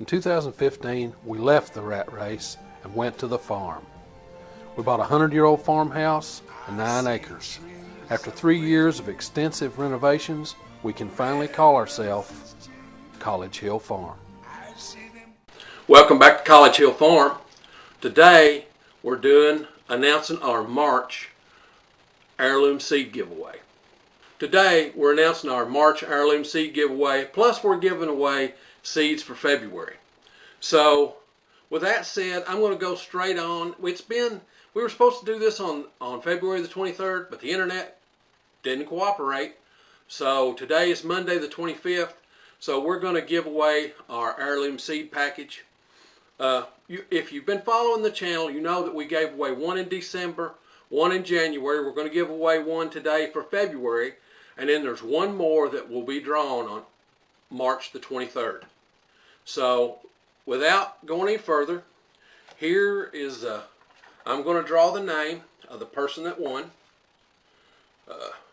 In 2015, we left the rat race and went to the farm. We bought a 100-year-old farmhouse and 9 acres. After 3 years of extensive renovations, we can finally call ourselves College Hill Farm. Welcome back to College Hill Farm. Today we're announcing our March heirloom seed giveaway. Today we're announcing our March heirloom seed giveaway, plus we're giving away seeds for February. So with that said, I'm going to go straight on. We were supposed to do this on February the 23rd, but the internet didn't cooperate. So today is Monday the 25th. So we're going to give away our heirloom seed package. If you've been following the channel, you know that we gave away one in December, one in January. We're going to give away one today for February, and then there's one more that will be drawn on March the 23rd. So without going any further, here is I'm going to draw the name of the person that won.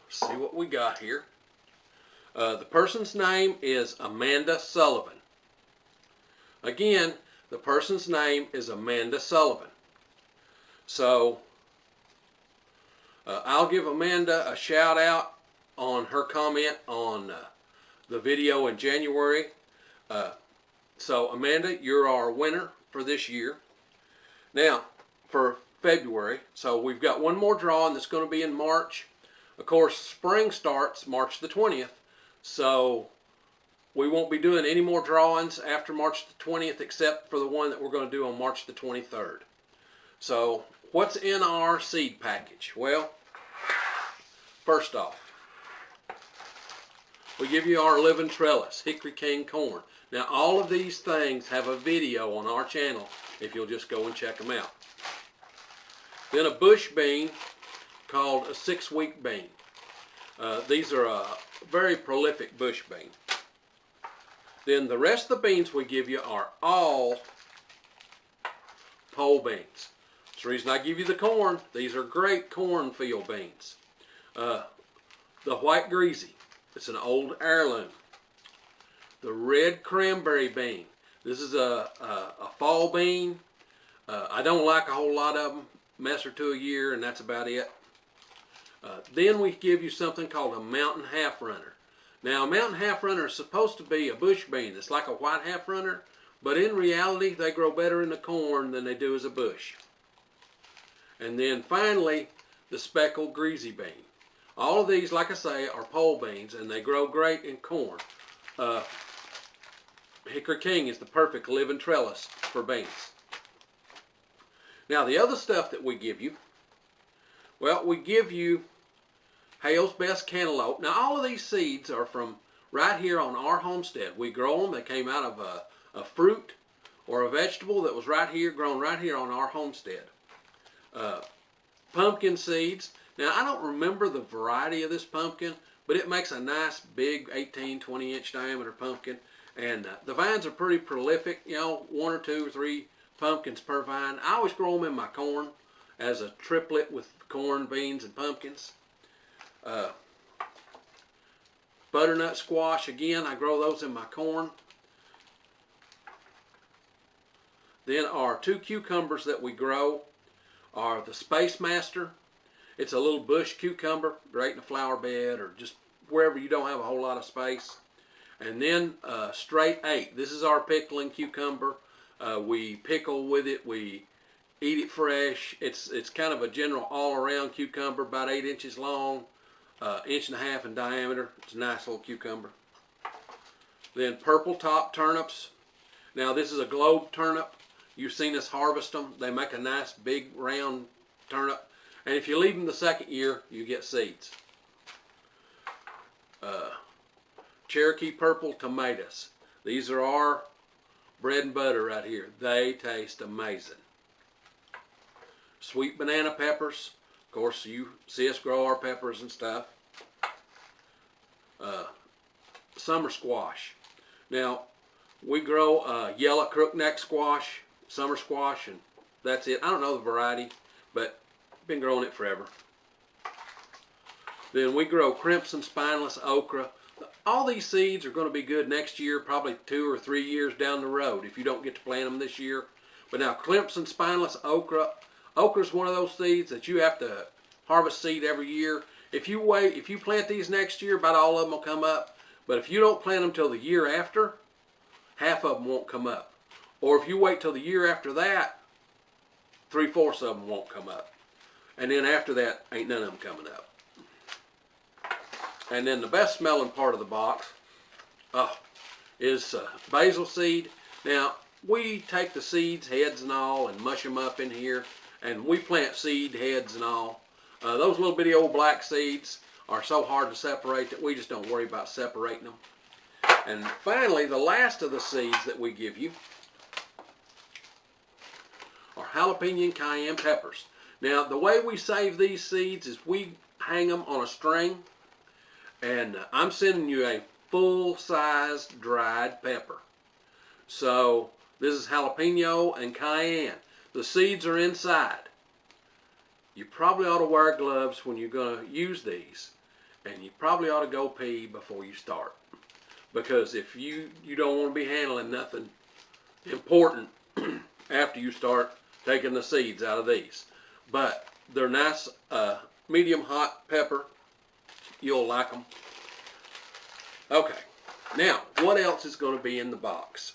See what we got here. The person's name is Amanda Sullivan. Again, the person's name is Amanda Sullivan. So I'll give Amanda a shout out on her comment on the video in January. So Amanda, you're our winner for this year. Now for February, so we've got one more drawing that's going to be in March. Of course, spring starts March the 20th, so we won't be doing any more drawings after March the 20th except for the one that we're going to do on March the 23rd. So what's in our seed package? Well, first off, we give you our living trellis, hickory king corn. Now all of these things have a video on our channel if you'll just go and check them out. Then a bush bean called a 6-week bean. These are a very prolific bush bean. Then the rest of the beans we give you are all pole beans. That's the reason I give you the corn. These are great cornfield beans. The white greasy, it's an old heirloom. The red cranberry bean. This is a fall bean. I don't like a whole lot of them. Mess or two a year, and that's about it. Then we give you something called a mountain half runner. Now, a mountain half runner is supposed to be a bush bean. It's like a white half runner, but in reality, they grow better in the corn than they do as a bush. And then finally, the speckled greasy bean. All of these, like I say, are pole beans, and they grow great in corn. Hickory King is the perfect living trellis for beans. Now, the other stuff that we give you, well, we give you Hale's Best Cantaloupe. Now, all of these seeds are from right here on our homestead. We grow them. They came out of a fruit or a vegetable that was grown right here on our homestead. Pumpkin seeds. Now, I don't remember the variety of this pumpkin, but it makes a nice big 18, 20-inch diameter pumpkin. And the vines are pretty prolific, you know, 1 or 2 or 3 pumpkins per vine. I always grow them in my corn as a triplet with corn, beans, and pumpkins. Butternut squash, again, I grow those in my corn. Then our 2 cucumbers that we grow are the Space Master. It's a little bush cucumber, great in a flower bed or just wherever you don't have a whole lot of space. And then Straight 8. This is our pickling cucumber. We pickle with it. We eat it fresh. It's kind of a general all-around cucumber, about 8 inches long, 1.5 inches in diameter. It's a nice little cucumber. Then purple top turnips. Now this is a globe turnip. You've seen us harvest them. They make a nice big round turnip. And if you leave them the second year, you get seeds. Cherokee purple tomatoes. These are our bread and butter right here. They taste amazing. Sweet banana peppers. Of course, you see us grow our peppers and stuff. Summer squash. Now, we grow yellow crookneck squash, summer squash, and that's it. I don't know the variety, but I've been growing it forever. Then we grow crimson spineless okra. all these seeds are going to be good next year, probably 2 or 3 years down the road if you don't get to plant them this year. But now Clemson spineless okra, okra is one of those seeds that you have to harvest seed every year. If you plant these next year, about all of them will come up. But if you don't plant them till the year after, half of them won't come up. Or if you wait till the year after that, 3/4 of them won't come up. And then after that, ain't none of them coming up. And then the best smelling part of the box is basil seed. Now, we take the seeds, heads and all, and mush them up in here. And we plant seed heads and all. Those little bitty old black seeds are so hard to separate that we just don't worry about separating them. And finally, the last of the seeds that we give you are jalapeno and cayenne peppers. Now, the way we save these seeds is we hang them on a string, and I'm sending you a full-size dried pepper. So this is jalapeno and cayenne. The seeds are inside. You probably ought to wear gloves when you're going to use these, and you probably ought to go pee before you start, because if you don't want to be handling nothing important after you start taking the seeds out of these. But they're nice medium hot pepper. You'll like them. Okay, now what else is going to be in the box?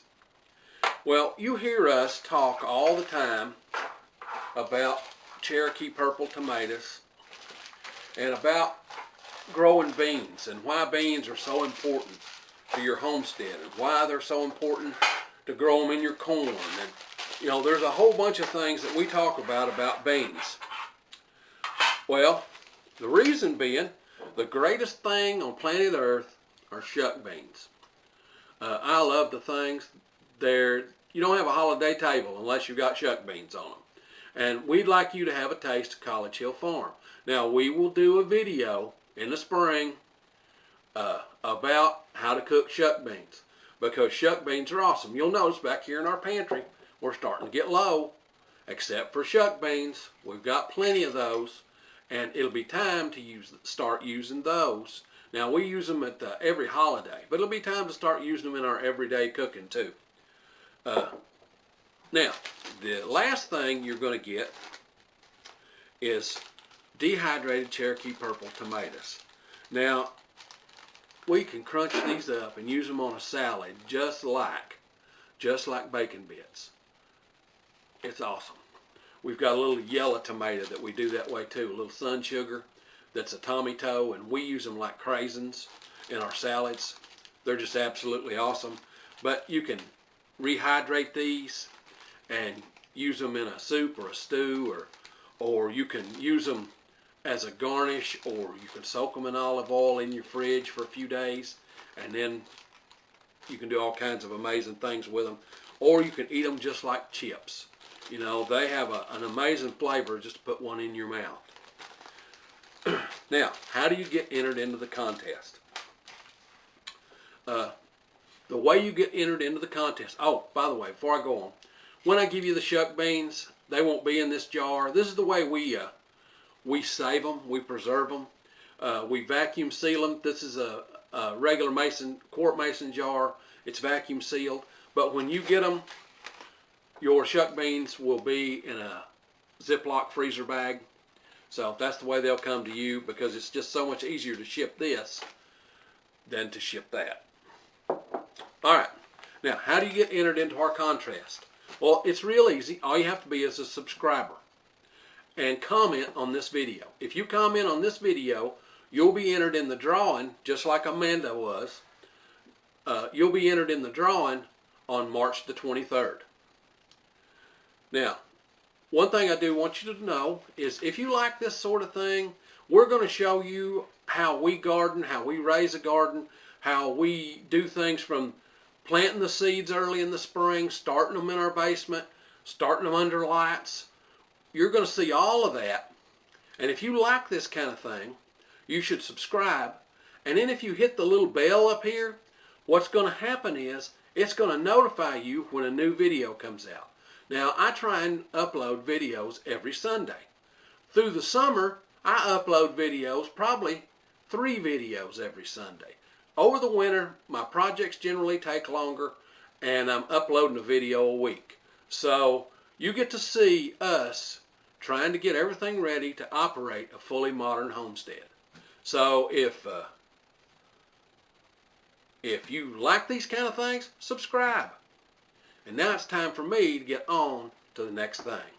Well, you hear us talk all the time about Cherokee purple tomatoes and about growing beans and why beans are so important to your homestead and why they're so important to grow them in your corn. And you know, there's a whole bunch of things that we talk about beans. Well, the reason being, the greatest thing on planet Earth are shuck beans. I love the things. You don't have a holiday table unless you've got shuck beans on them. And we'd like you to have a taste of College Hill Farm. Now, we will do a video in the spring about how to cook shuck beans, because shuck beans are awesome. You'll notice back here in our pantry, we're starting to get low, except for shuck beans. We've got plenty of those, and it'll be time to start using those. Now, we use them at every holiday, but it'll be time to start using them in our everyday cooking too. Now, the last thing you're going to get is dehydrated Cherokee purple tomatoes. Now, we can crunch these up and use them on a salad just like bacon bits. It's awesome. We've got a little yellow tomato that we do that way too, a little sun sugar that's a tomato, and we use them like craisins in our salads. They're just absolutely awesome. But you can rehydrate these and use them in a soup or a stew, or you can use them as a garnish, or you can soak them in olive oil in your fridge for a few days, and then you can do all kinds of amazing things with them. Or you can eat them just like chips. You know, they have an amazing flavor just to put one in your mouth. Now, how do you get entered into the contest? The way you get entered into the contest, oh, by the way, before I go on, when I give you the shuck beans, they won't be in this jar. This is the way we save them, we preserve them. We vacuum seal them. This is a regular quart mason jar. It's vacuum sealed. But when you get them, your shuck beans will be in a Ziploc freezer bag. So that's the way they'll come to you, because it's just so much easier to ship this than to ship that. All right. Now, how do you get entered into our contest? Well, it's real easy. All you have to be is a subscriber and comment on this video. If you comment on this video, you'll be entered in the drawing, just like Amanda was. You'll be entered in the drawing on March the 23rd. Now, one thing I do want you to know is if you like this sort of thing, we're going to show you how we garden, how we raise a garden, how we do things from planting the seeds early in the spring, starting them in our basement, starting them under lights. You're going to see all of that. And if you like this kind of thing, you should subscribe. And then if you hit the little bell up here, what's going to happen is it's going to notify you when a new video comes out. Now, I try and upload videos every Sunday. Through the summer, I upload videos, probably 3 videos every Sunday. over the winter, my projects generally take longer, and I'm uploading a video a week. So you get to see us trying to get everything ready to operate a fully modern homestead. So if you like these kind of things, subscribe. And now it's time for me to get on to the next thing.